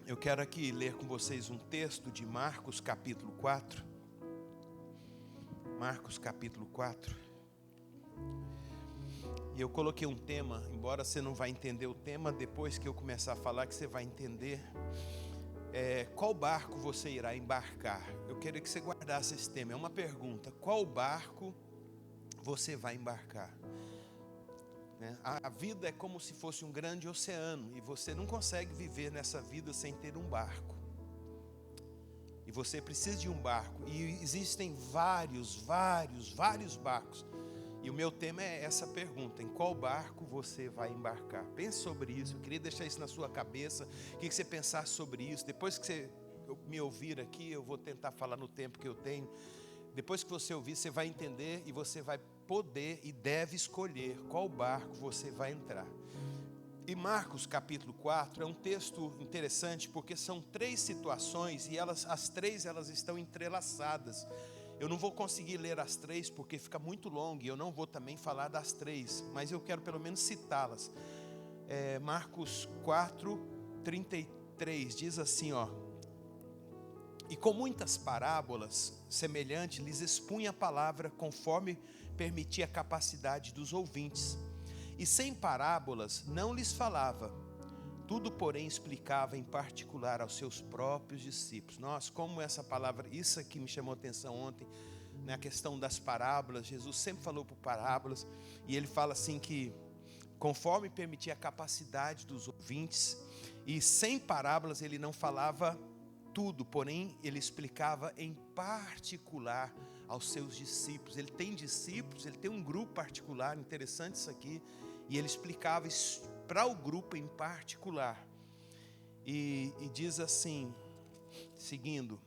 Eu quero aqui ler com vocês um texto de Marcos capítulo 4. Marcos capítulo 4. E eu coloquei um tema, embora você não vai entender o tema, depois que eu começar a falar que você vai entender. Qual barco você irá embarcar? Eu queria que você guardasse esse tema, é uma pergunta. Qual barco você vai embarcar? A vida é como se fosse um grande oceano, e você não consegue viver nessa vida sem ter um barco. E você precisa de um barco, e existem vários barcos. E o meu tema é essa pergunta: em qual barco você vai embarcar? Pense sobre isso, eu queria deixar isso na sua cabeça, queria que você pensasse sobre isso. Depois que você me ouvir aqui, eu vou tentar falar no tempo que eu tenho. Depois que você ouvir, você vai entender e você vai poder e deve escolher qual barco você vai entrar. E Marcos capítulo 4 é um texto interessante porque são três situações e as três estão entrelaçadas. Eu não vou conseguir ler as três porque fica muito longo e eu não vou também falar das três, mas eu quero pelo menos citá-las. Marcos 4, 33 diz assim, e com muitas parábolas semelhantes lhes expunha a palavra conforme permitia a capacidade dos ouvintes. E sem parábolas não lhes falava, tudo porém explicava em particular aos seus próprios discípulos. Nossa, como essa palavra, isso aqui me chamou a atenção ontem, a questão das parábolas. Jesus sempre falou por parábolas, e ele fala assim que conforme permitia a capacidade dos ouvintes, e sem parábolas ele não falava tudo, porém ele explicava em particular aos seus discípulos. Ele tem discípulos, ele tem um grupo particular, interessante isso aqui, e ele explicava isso para o grupo em particular. E diz assim, seguindo: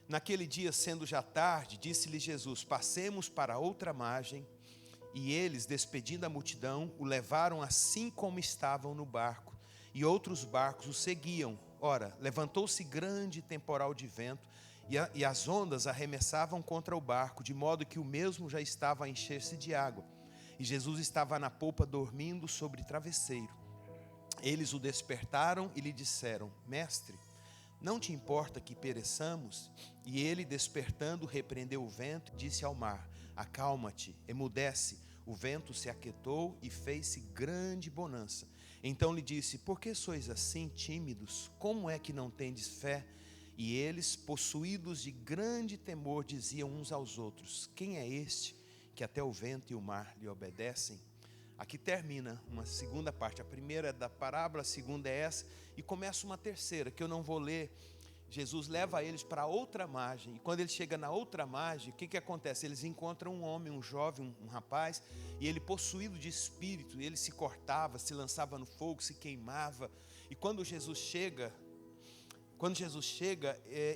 naquele dia, sendo já tarde, disse-lhe Jesus: passemos para outra margem. E eles, despedindo a multidão, o levaram assim como estavam no barco, e outros barcos o seguiam. Ora, levantou-se grande temporal de vento, e as ondas arremessavam contra o barco, de modo que o mesmo já estava a encher-se de água. E Jesus estava na popa dormindo sobre travesseiro. Eles o despertaram e lhe disseram: Mestre, não te importa que pereçamos? E ele, despertando, repreendeu o vento e disse ao mar: acalma-te, emudece. O vento se aquietou e fez-se grande bonança. Então lhe disse: por que sois assim tímidos? Como é que não tendes fé? E eles, possuídos de grande temor, diziam uns aos outros: quem é este que até o vento e o mar lhe obedecem? Aqui termina uma segunda parte. A primeira é da parábola, a segunda é essa, e começa uma terceira, que eu não vou ler. Jesus leva eles para outra margem, e quando ele chega na outra margem, o que acontece? Eles encontram um homem, um jovem, um rapaz, e ele, possuído de espírito, ele se cortava, se lançava no fogo, se queimava. E quando Jesus chega,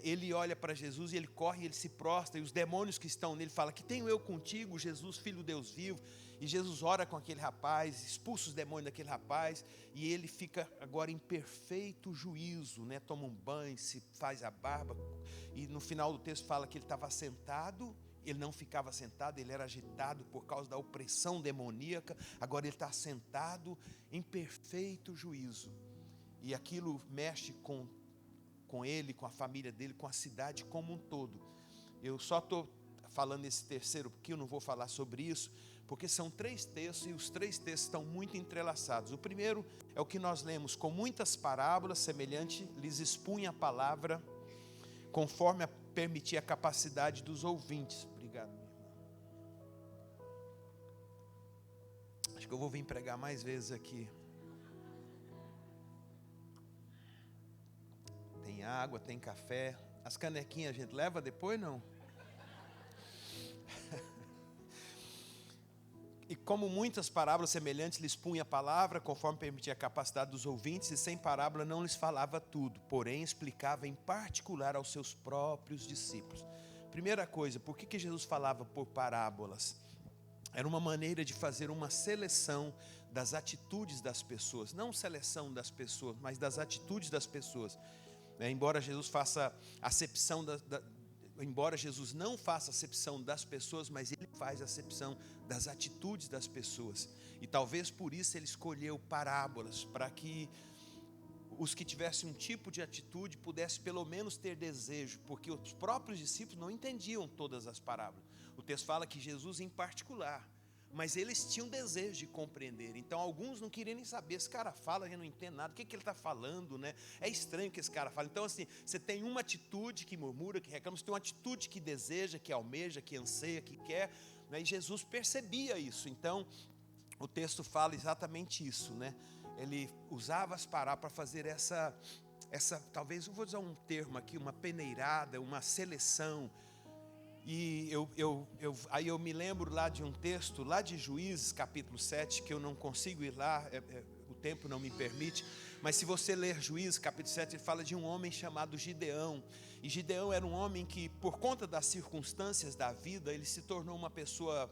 ele olha para Jesus e ele corre, ele se prostra, e os demônios que estão nele falam: que tenho eu contigo, Jesus, filho de Deus vivo? E Jesus ora com aquele rapaz, expulsa os demônios daquele rapaz, e ele fica agora em perfeito juízo, toma um banho, se faz a barba, e no final do texto fala que ele estava sentado. Ele não ficava sentado, ele era agitado por causa da opressão demoníaca. Agora ele está sentado em perfeito juízo, e aquilo mexe com ele, com a família dele, com a cidade como um todo. Eu só estou falando esse terceiro porque eu não vou falar sobre isso, porque são três textos e os três textos estão muito entrelaçados. O primeiro é o que nós lemos: com muitas parábolas semelhante lhes expunha a palavra conforme permitia a capacidade dos ouvintes. Obrigado, minha irmã. Acho que eu vou vir pregar mais vezes aqui. Tem água, tem café. As canequinhas a gente leva depois, não? E como muitas parábolas semelhantes lhes punha a palavra, conforme permitia a capacidade dos ouvintes, e sem parábola não lhes falava tudo, porém explicava em particular aos seus próprios discípulos. Primeira coisa, por que Jesus falava por parábolas? Era uma maneira de fazer uma seleção das atitudes das pessoas. Não seleção das pessoas, mas das atitudes das pessoas. Embora Jesus faça acepção embora Jesus não faça acepção das pessoas, mas ele faz acepção das atitudes das pessoas. E talvez por isso ele escolheu parábolas, para que os que tivessem um tipo de atitude pudessem pelo menos ter desejo, porque os próprios discípulos não entendiam todas as parábolas. O texto fala que Jesus em particular, mas eles tinham desejo de compreender. Então alguns não queriam nem saber, esse cara fala, a gente não entende nada, o que ele está falando, né? É estranho que esse cara fala. Então assim, você tem uma atitude que murmura, que reclama, você tem uma atitude que deseja, que almeja, que anseia, que quer, né? E Jesus percebia isso. Então o texto fala exatamente isso, né? Ele usava as parábolas para fazer essa, talvez eu vou usar um termo aqui, uma peneirada, uma seleção. E aí eu me lembro lá de um texto, lá de Juízes, capítulo 7, que eu não consigo ir lá, o tempo não me permite, mas se você ler Juízes, capítulo 7, ele fala de um homem chamado Gideão. E Gideão era um homem que, por conta das circunstâncias da vida, ele se tornou uma pessoa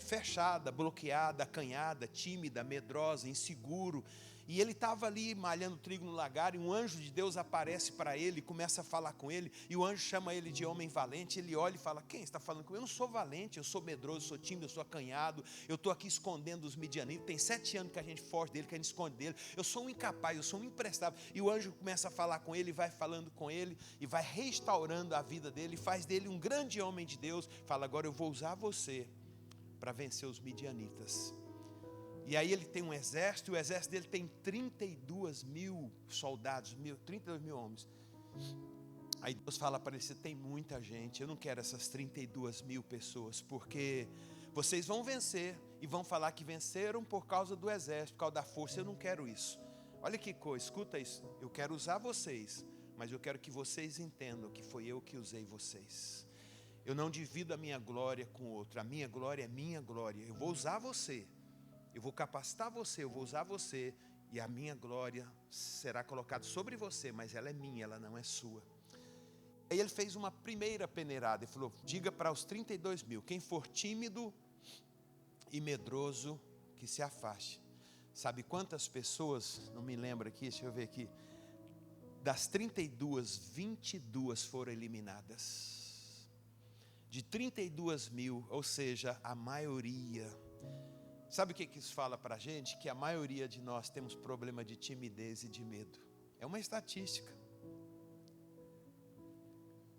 fechada, bloqueada, acanhada, tímida, medrosa, inseguro. E ele estava ali malhando trigo no lagar, e um anjo de Deus aparece para ele, começa a falar com ele, e o anjo chama ele de homem valente. Ele olha e fala: quem está falando comigo? Eu não sou valente, eu sou medroso, eu sou tímido, eu sou acanhado, eu estou aqui escondendo os midianitas, tem 7 anos que a gente foge dele, que a gente esconde dele, eu sou um incapaz, eu sou um imprestável. E o anjo começa a falar com ele, vai falando com ele, e vai restaurando a vida dele, faz dele um grande homem de Deus. Fala: agora eu vou usar você para vencer os midianitas. E aí ele tem um exército, e o exército dele tem 32 mil soldados, 32 mil homens. Aí Deus fala para ele: você tem muita gente, eu não quero essas 32 mil pessoas, porque vocês vão vencer, e vão falar que venceram por causa do exército, por causa da força. Eu não quero isso. Olha que coisa, escuta isso. Eu quero usar vocês, mas eu quero que vocês entendam que foi eu que usei vocês. Eu não divido a minha glória com outro, a minha glória é minha glória. Eu vou usar você, eu vou capacitar você, eu vou usar você, e a minha glória será colocada sobre você, mas ela é minha, ela não é sua. Aí ele fez uma primeira peneirada, ele falou: diga para os 32 mil, quem for tímido e medroso, que se afaste. Sabe quantas pessoas, não me lembro aqui, deixa eu ver aqui, das 32, 22 foram eliminadas. De 32 mil, ou seja, a maioria. Sabe o que isso fala para a gente? Que a maioria de nós temos problema de timidez e de medo. É uma estatística.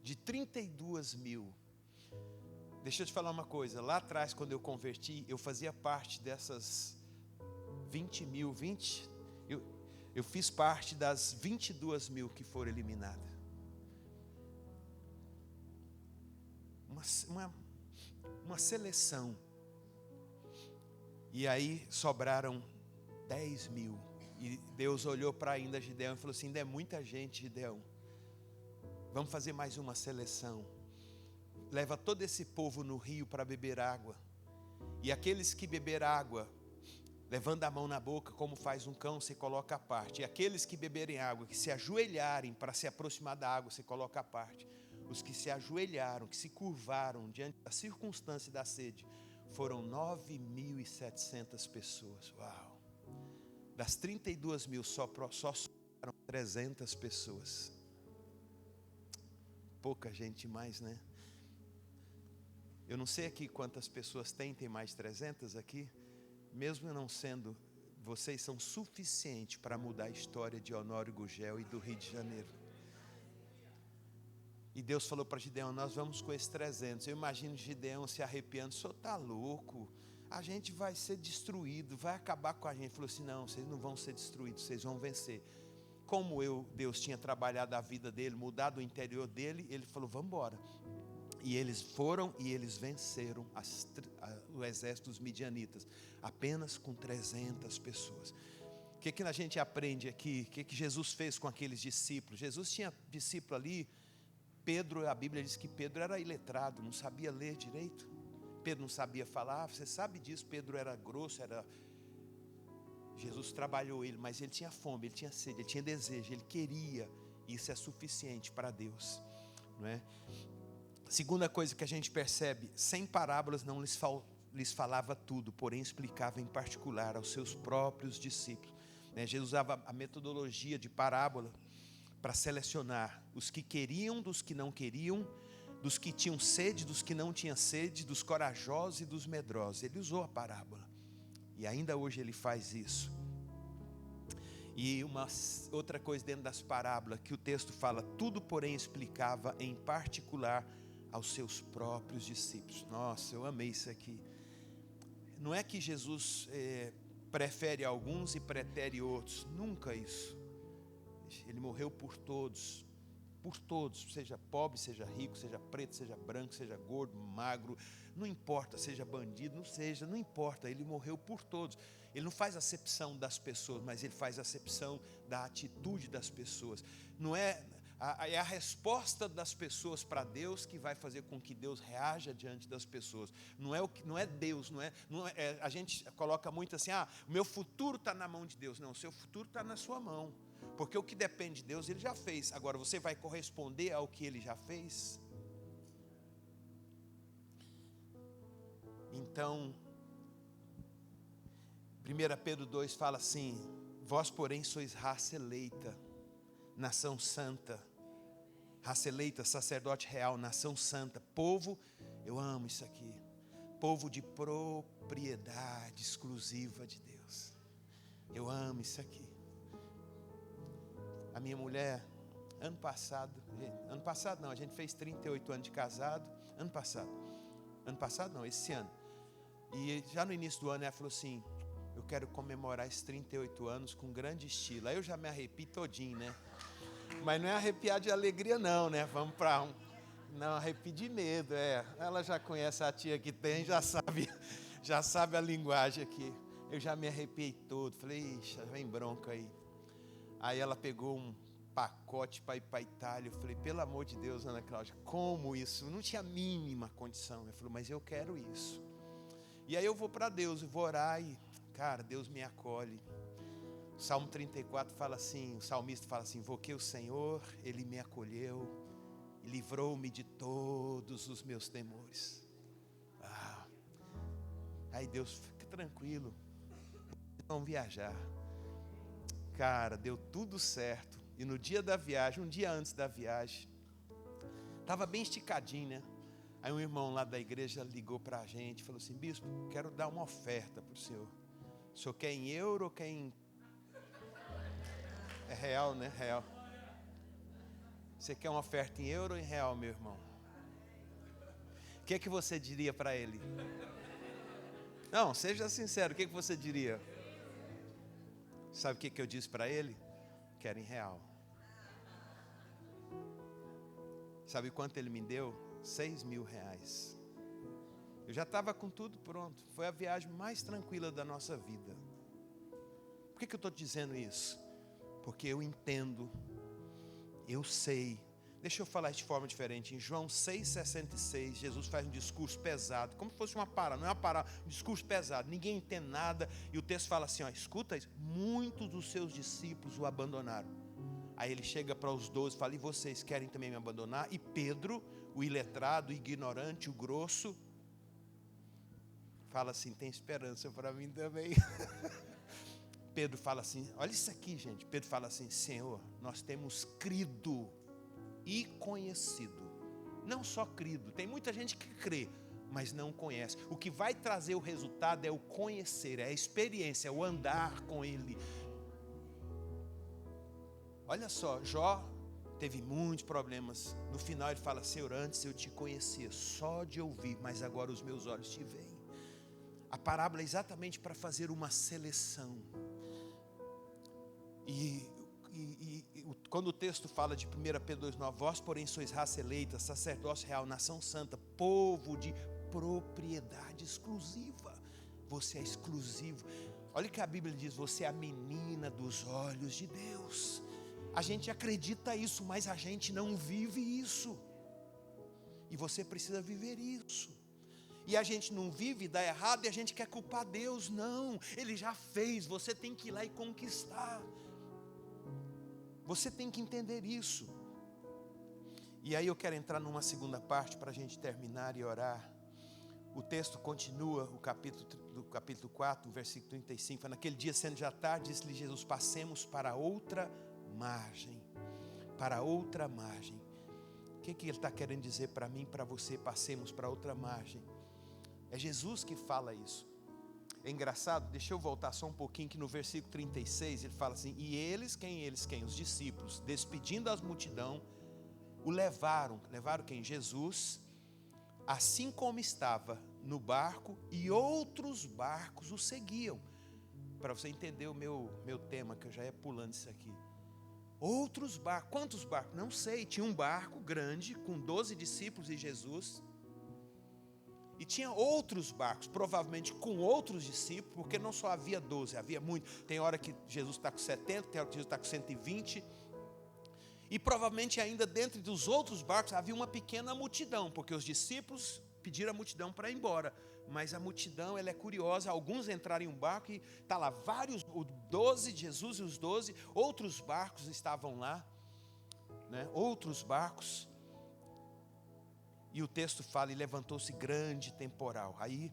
De 32 mil. Deixa eu te falar uma coisa. Lá atrás, quando eu converti, eu fazia parte dessas 20 mil, eu fiz parte das 22 mil que foram eliminadas. Uma seleção. E aí sobraram 10 mil. E Deus olhou para ainda Gideão e falou assim: ainda é muita gente, Gideão. Vamos fazer mais uma seleção. Leva todo esse povo no rio para beber água. E aqueles que beber água, levando a mão na boca, como faz um cão, você coloca à parte. E aqueles que beberem água, que se ajoelharem para se aproximar da água, você coloca à parte. Os que se ajoelharam, que se curvaram diante da circunstância da sede, foram 9.700 pessoas. Uau! Das 32 mil, só sobraram 300 pessoas. Pouca gente mais, né? Eu não sei aqui quantas pessoas tem mais de 300 aqui. Mesmo não sendo, vocês são suficientes para mudar a história de Honório Gugel e do Rio de Janeiro. E Deus falou para Gideão: nós vamos com esses 300. Eu imagino Gideão se arrepiando: o senhor está louco? A gente vai ser destruído, vai acabar com a gente. Ele falou assim: não, vocês não vão ser destruídos, vocês vão vencer. Como Deus tinha trabalhado a vida dele, mudado o interior dele, ele falou: vamos embora. E eles foram e eles venceram o exército dos midianitas, apenas com 300 pessoas. O que a gente aprende aqui? O que Jesus fez com aqueles discípulos? Jesus tinha discípulo ali. Pedro, a Bíblia diz que Pedro era iletrado, não sabia ler direito. Pedro não sabia falar, você sabe disso. Pedro era grosso, Jesus trabalhou ele, mas ele tinha fome, ele tinha sede, ele tinha desejo, ele queria. Isso é suficiente para Deus, não é? Segunda coisa que a gente percebe: sem parábolas não lhes falava tudo, porém explicava em particular aos seus próprios discípulos. Jesus usava a metodologia de parábola para selecionar os que queriam dos que não queriam, dos que tinham sede, dos que não tinham sede, dos corajosos e dos medrosos. Ele usou a parábola, e ainda hoje ele faz isso. E uma outra coisa dentro das parábolas, que o texto fala, tudo porém explicava em particular aos seus próprios discípulos. Nossa, eu amei isso aqui. Não é que Jesus prefere alguns e pretere outros, nunca isso. Ele morreu por todos, seja pobre, seja rico, seja preto, seja branco, seja gordo, magro, não importa, seja bandido, não importa, ele morreu por todos. Ele não faz acepção das pessoas, mas ele faz acepção da atitude das pessoas. Não é a resposta das pessoas para Deus que vai fazer com que Deus reaja diante das pessoas. Não é Deus, a gente coloca muito assim, o meu futuro está na mão de Deus. Não, o seu futuro está na sua mão. Porque o que depende de Deus, Ele já fez. Agora, você vai corresponder ao que Ele já fez? Então, 1 Pedro 2 fala assim, vós porém sois raça eleita, nação santa, raça eleita, sacerdote real, nação santa, povo, eu amo isso aqui, povo de propriedade exclusiva de Deus. Eu amo isso aqui. A minha mulher, ano passado não, a gente fez 38 anos de casado, esse ano. E já no início do ano ela falou assim, eu quero comemorar esses 38 anos com grande estilo. Aí eu já me arrepio todinho, né? Mas não é arrepiar de alegria não, né? Vamos para não, arrepio de medo, Ela já conhece a tia que tem, já sabe a linguagem aqui. Eu já me arrepiei todo, falei, ixi, vem bronca aí. Aí ela pegou um pacote para ir para a Itália. Eu falei, pelo amor de Deus, Ana Cláudia, como isso? Não tinha a mínima condição. Ela falou, mas eu quero isso. E aí eu vou para Deus, eu vou orar e, cara, Deus me acolhe. O Salmo 34 fala assim, o salmista fala assim, invoquei o Senhor, Ele me acolheu e livrou-me de todos os meus temores. Aí Deus, fica tranquilo, vamos viajar. Cara, deu tudo certo. E no dia da viagem, um dia antes da viagem, estava bem esticadinho, né? Aí um irmão lá da igreja ligou para a gente, falou assim, bispo, quero dar uma oferta para o senhor. O senhor quer em euro ou quer em... É real, né? Real. Você quer uma oferta em euro ou em real, meu irmão? O que é que você diria para ele? Não, seja sincero, o que é que você diria? Sabe o que eu disse para ele? Quero em real. Sabe quanto ele me deu? 6 mil reais. Eu já estava com tudo pronto. Foi a viagem mais tranquila da nossa vida. Por que eu estou dizendo isso? Porque eu entendo, eu sei. Deixa eu falar de forma diferente. Em João 6,66, Jesus faz um discurso pesado, como se fosse uma parada, não é uma parada, um discurso pesado, ninguém entende nada, e o texto fala assim, escuta isso, muitos dos seus discípulos o abandonaram. Aí ele chega para os 12 e fala, e vocês querem também me abandonar? E Pedro, o iletrado, o ignorante, o grosso, fala assim, tem esperança para mim também. Pedro fala assim, olha isso aqui, gente. Pedro fala assim, Senhor, nós temos crido e conhecido. Não só crido, tem muita gente que crê, mas não conhece. O que vai trazer o resultado é o conhecer, é a experiência, é o andar com Ele. Olha só, Jó teve muitos problemas. No final ele fala, Senhor, antes eu te conhecia só de ouvir, mas agora os meus olhos te veem. A parábola é exatamente para fazer uma seleção. E quando o texto fala de 1 Pedro 2,9, vós porém sois raça eleita, sacerdócio real, nação santa, povo de propriedade exclusiva. Você é exclusivo. Olha o que a Bíblia diz, você é a menina dos olhos de Deus. A gente acredita isso, mas a gente não vive isso. E você precisa viver isso. E a gente não vive, dá errado, e a gente quer culpar Deus. Não, Ele já fez, você tem que ir lá e conquistar. Você tem que entender isso. E aí eu quero entrar numa segunda parte para a gente terminar e orar. O texto continua, do capítulo 4, versículo 35. Naquele dia, sendo já tarde, disse-lhe Jesus, passemos para outra margem. Para outra margem. O que Ele está querendo dizer para mim e para você? Passemos para outra margem. É Jesus que fala isso. É engraçado, deixa eu voltar só um pouquinho, que no versículo 36 ele fala assim: e eles? Quem? Os discípulos, despedindo a multidão, o levaram quem? Jesus, assim como estava no barco, e outros barcos o seguiam. Para você entender o meu tema, que eu já ia pulando isso aqui. Outros barcos, quantos barcos? Não sei, tinha um barco grande, com 12 discípulos e Jesus, e tinha outros barcos, provavelmente com outros discípulos, porque não só havia 12, havia muito. Tem hora que Jesus está com 70, tem hora que Jesus está com 120. E provavelmente ainda dentro dos outros barcos havia uma pequena multidão, porque os discípulos pediram a multidão para ir embora. Mas a multidão, ela é curiosa, alguns entraram em um barco e está lá vários, os 12, Jesus e os 12, outros barcos estavam lá, né? Outros barcos. E o texto fala, e levantou-se grande temporal. Aí,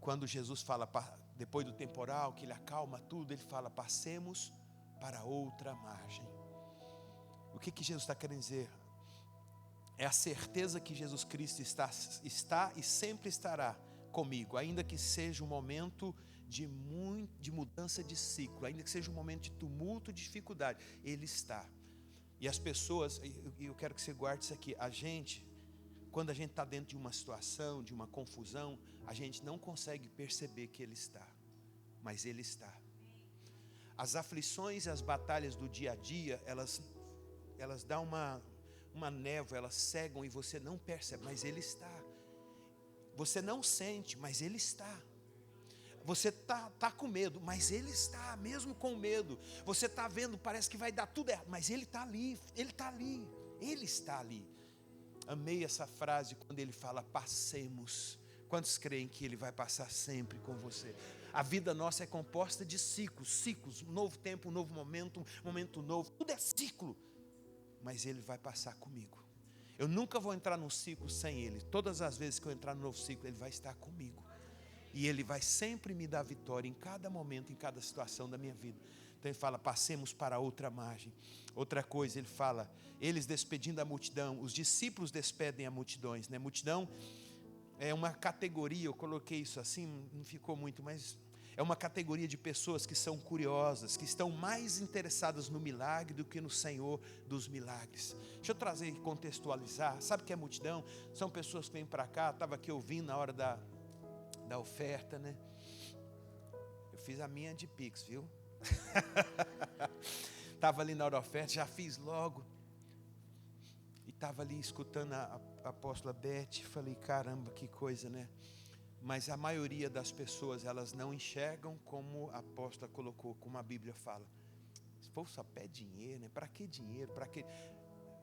quando Jesus fala, depois do temporal, que ele acalma tudo, ele fala, passemos para outra margem. O que Jesus está querendo dizer? É a certeza que Jesus Cristo está e sempre estará comigo, ainda que seja um momento de mudança de ciclo, ainda que seja um momento de tumulto, de dificuldade, Ele está. E as pessoas, eu quero que você guarde isso aqui, quando a gente está dentro de uma situação, de uma confusão, a gente não consegue perceber que Ele está, mas Ele está. As aflições e as batalhas do dia a dia, elas dão uma névoa, elas cegam e você não percebe, mas Ele está. Você não sente, mas Ele está. Você tá com medo, mas Ele está, mesmo com medo. Você está vendo, parece que vai dar tudo errado, mas Ele está ali, Ele está ali, Ele está ali. Amei essa frase quando Ele fala, passemos. Quantos creem que Ele vai passar sempre com você? A vida nossa é composta de ciclos, um novo tempo, um novo momento, um momento novo, tudo é ciclo. Mas Ele vai passar comigo. Eu nunca vou entrar num ciclo sem Ele. Todas as vezes que eu entrar no novo ciclo, Ele vai estar comigo. E Ele vai sempre me dar vitória em cada momento, em cada situação da minha vida. Então Ele fala, passemos para outra margem. Outra coisa, Ele fala, eles despedindo a multidão, os discípulos despedem a multidões, né? Multidão é uma categoria, eu coloquei isso assim, não ficou muito, mas é uma categoria de pessoas que são curiosas, que estão mais interessadas no milagre do que no Senhor dos milagres. Deixa eu trazer e contextualizar. Sabe o que é multidão? São pessoas que vêm para cá, estava aqui ouvindo na hora da oferta, né? Eu fiz a minha de Pix, viu? Estava ali na hora da oferta, já fiz logo. E estava ali escutando a apóstola Beth, falei, caramba, que coisa, né? Mas a maioria das pessoas, elas não enxergam como a apóstola colocou, como a Bíblia fala. Se for só pede dinheiro, né? Para que dinheiro? Para que?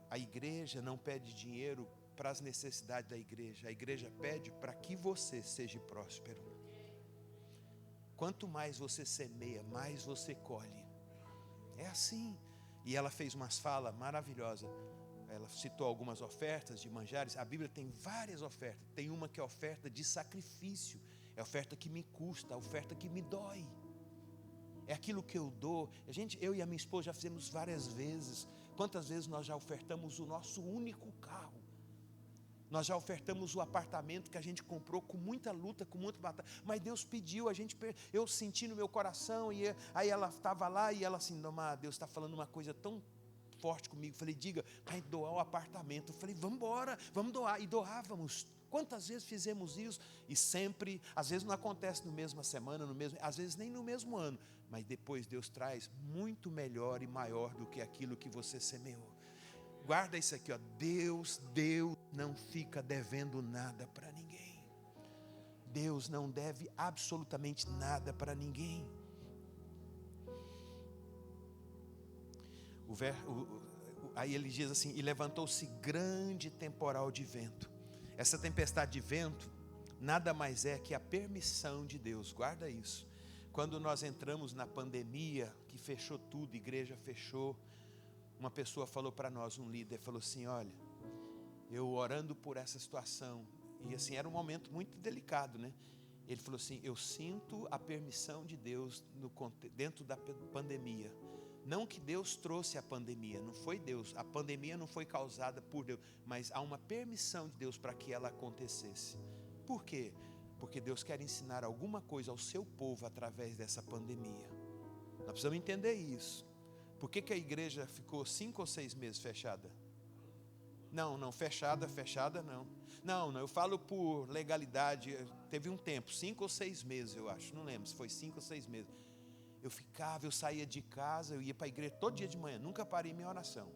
A igreja não pede dinheiro para as necessidades da igreja. A igreja pede para que você seja próspero. Quanto mais você semeia, mais você colhe. É assim. E ela fez umas falas maravilhosas. Ela citou algumas ofertas de manjares. A Bíblia tem várias ofertas. Tem uma que é oferta de sacrifício. É a oferta que me custa, a oferta que me dói. É aquilo que eu dou. Eu e a minha esposa já fizemos várias vezes. Quantas vezes nós já ofertamos o nosso único carro? Nós já ofertamos o apartamento que a gente comprou com muita luta, com muita batalha. Mas Deus pediu, eu senti no meu coração. E aí ela estava lá e ela assim, não, Deus está falando uma coisa tão forte comigo. Falei, diga, vai doar o apartamento. Eu falei, vamos embora, vamos doar. E doávamos. Quantas vezes fizemos isso? E sempre, às vezes não acontece na mesma semana, às vezes nem no mesmo ano. Mas depois Deus traz muito melhor e maior do que aquilo que você semeou. Guarda isso aqui, ó. Deus não fica devendo nada para ninguém. Deus não deve absolutamente nada para ninguém. Aí ele diz assim, e levantou-se grande temporal de vento. Essa tempestade de vento nada mais é que a permissão de Deus. Guarda isso. Quando nós entramos na pandemia, que fechou tudo, a igreja fechou, uma pessoa falou para nós, um líder, falou assim, olha, eu orando por essa situação, e assim, era um momento muito delicado, né? Ele falou assim, eu sinto a permissão de Deus dentro da pandemia. Não que Deus trouxe a pandemia, não foi Deus, a pandemia não foi causada por Deus, mas há uma permissão de Deus para que ela acontecesse. Por quê? porque Deus quer ensinar alguma coisa ao seu povo através dessa pandemia. Nós precisamos entender isso. Por que a igreja ficou 5 ou 6 meses fechada? Não, fechada não. Não, eu falo por legalidade. Teve um tempo, 5 ou 6 meses, eu acho. Não lembro se foi 5 ou 6 meses. Eu saía de casa, eu ia para a igreja todo dia de manhã, nunca parei minha oração.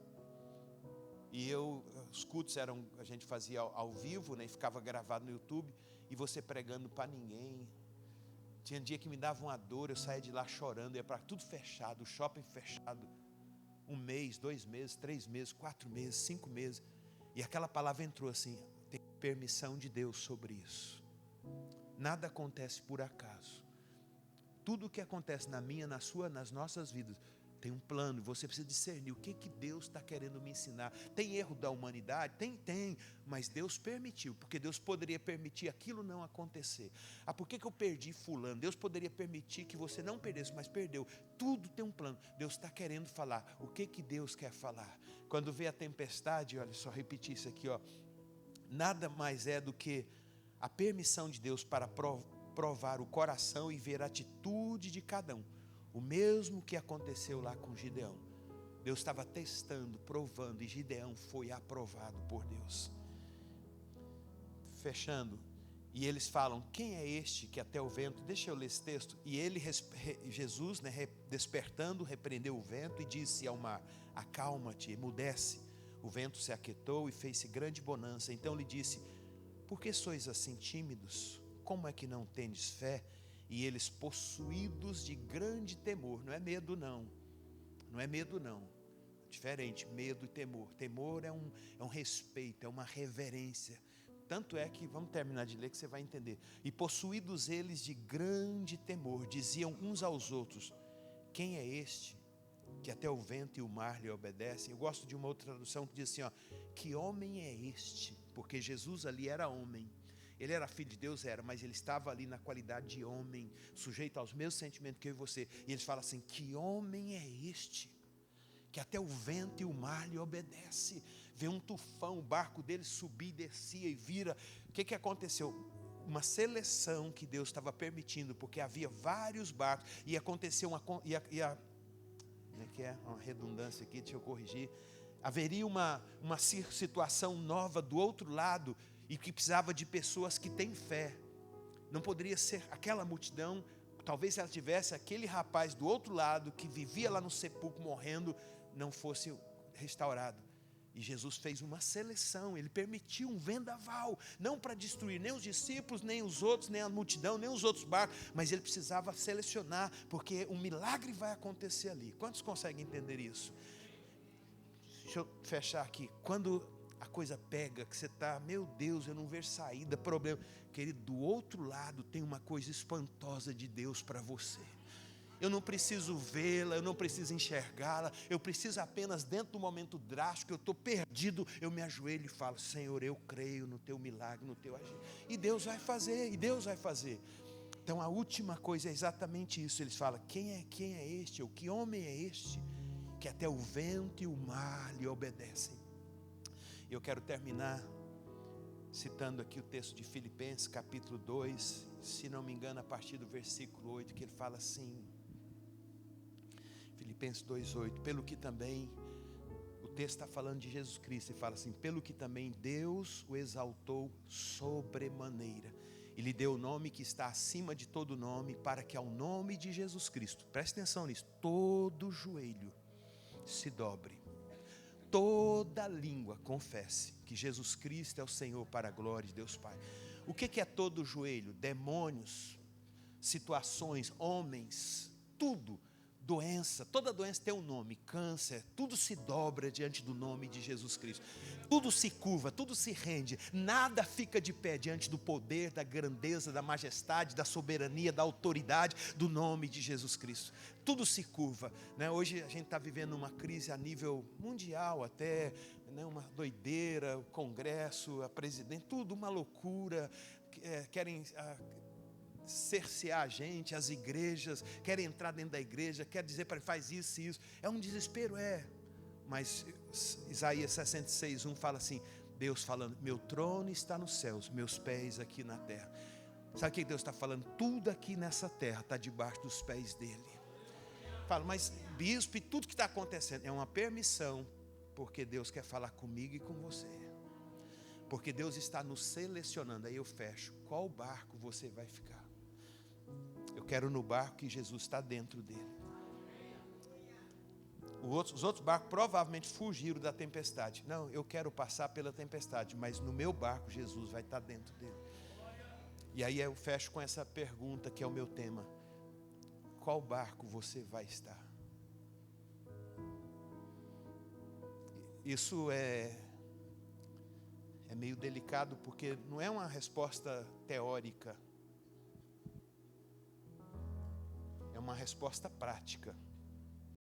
E os cultos a gente fazia ao vivo, né, e ficava gravado no YouTube, e você pregando para ninguém. Tinha dia que me dava uma dor, eu saía de lá chorando, ia para tudo fechado, o shopping fechado. 1 mês, 2 meses, 3 meses, 4 meses, 5 meses. E aquela palavra entrou assim: tem permissão de Deus sobre isso. Nada acontece por acaso. Tudo o que acontece na minha, na sua, nas nossas vidas, tem um plano. Você precisa discernir o que Deus está querendo me ensinar. Tem erro da humanidade? Tem. Mas Deus permitiu, porque Deus poderia permitir aquilo não acontecer. Por que eu perdi fulano? Deus poderia permitir que você não perdesse, mas perdeu. Tudo tem um plano. Deus está querendo falar. O que Deus quer falar? Quando vê a tempestade, olha só, repetir isso aqui, ó. Nada mais é do que a permissão de Deus para provar o coração e ver a atitude de cada um. O mesmo que aconteceu lá com Gideão. Deus estava testando, provando, e Gideão foi aprovado por Deus. Fechando, e eles falam: quem é este que até o vento, deixa eu ler esse texto, e Jesus, né, despertando, repreendeu o vento e disse ao mar: acalma-te, emudece. O vento se aquietou e fez-se grande bonança. Então lhe disse: por que sois assim tímidos? Como é que não tendes fé? E eles, possuídos de grande temor, não é medo não, diferente, medo e temor. Temor é um respeito, é uma reverência. Tanto é que, vamos terminar de ler que você vai entender. E possuídos eles de grande temor, diziam uns aos outros: quem é este que até o vento e o mar lhe obedecem? Eu gosto de uma outra tradução que diz assim, ó: que homem é este? Porque Jesus ali era homem. Ele era filho de Deus, mas ele estava ali na qualidade de homem, sujeito aos mesmos sentimentos que eu e você. E eles falam assim: que homem é este que até o vento e o mar lhe obedece? Vê um tufão, o barco dele subia e descia e vira. O que aconteceu? Uma seleção que Deus estava permitindo, porque havia vários barcos, e aconteceu como é que é? Uma redundância aqui, deixa eu corrigir. Haveria uma situação nova do outro lado, e que precisava de pessoas que têm fé. Não poderia ser aquela multidão. Talvez se ela tivesse aquele rapaz do outro lado, que vivia lá no sepulcro morrendo, não fosse restaurado. E Jesus fez uma seleção. Ele permitiu um vendaval, não para destruir nem os discípulos, nem os outros, nem a multidão, nem os outros barcos, mas ele precisava selecionar, porque um milagre vai acontecer ali. Quantos conseguem entender isso? Deixa eu fechar aqui. Quando a coisa pega, que você está, meu Deus, eu não vejo saída, problema. Querido, do outro lado tem uma coisa espantosa de Deus para você. Eu não preciso vê-la, eu não preciso enxergá-la, eu preciso apenas, dentro do momento drástico, eu estou perdido, eu me ajoelho e falo: Senhor, eu creio no teu milagre, no teu agir. E Deus vai fazer, Então a última coisa é exatamente isso. Eles falam: quem é este, ou que homem é este, que até o vento e o mar lhe obedecem? Eu quero terminar citando aqui o texto de Filipenses, capítulo 2, se não me engano, a partir do versículo 8, que ele fala assim, Filipenses 2:8, pelo que também, o texto está falando de Jesus Cristo, e fala assim: pelo que também Deus o exaltou sobremaneira, e lhe deu o nome que está acima de todo nome, para que ao nome de Jesus Cristo, preste atenção nisso, todo joelho se dobre, toda língua confesse que Jesus Cristo é o Senhor, para a glória de Deus Pai. O que é todo joelho? Demônios, situações, homens, tudo, doença, toda doença tem um nome, câncer, tudo se dobra diante do nome de Jesus Cristo. Tudo se curva, tudo se rende, nada fica de pé diante do poder, da grandeza, da majestade, da soberania, da autoridade do nome de Jesus Cristo. Tudo se curva, né? Hoje a gente está vivendo uma crise a nível mundial até, né? Uma doideira, o Congresso, a presidente, tudo uma loucura, querem cercear a gente, as igrejas, querem entrar dentro da igreja, quer dizer para ele: faz isso e isso, é um desespero, mas Isaías 66:1 fala assim, Deus falando: meu trono está nos céus, meus pés aqui na terra. Sabe o que Deus está falando? Tudo aqui nessa terra está debaixo dos pés dele. Fala, mas bispo, e tudo que está acontecendo é uma permissão, porque Deus quer falar comigo e com você. Porque Deus está nos selecionando. Aí eu fecho. Qual barco você vai ficar? Eu quero no barco que Jesus está dentro dele. Os outros barcos provavelmente fugiram da tempestade. Não, eu quero passar pela tempestade, mas no meu barco Jesus vai estar dentro dele. E aí eu fecho com essa pergunta que é o meu tema. Qual barco você vai estar? Isso é meio delicado, porque não é uma resposta teórica. É uma resposta prática.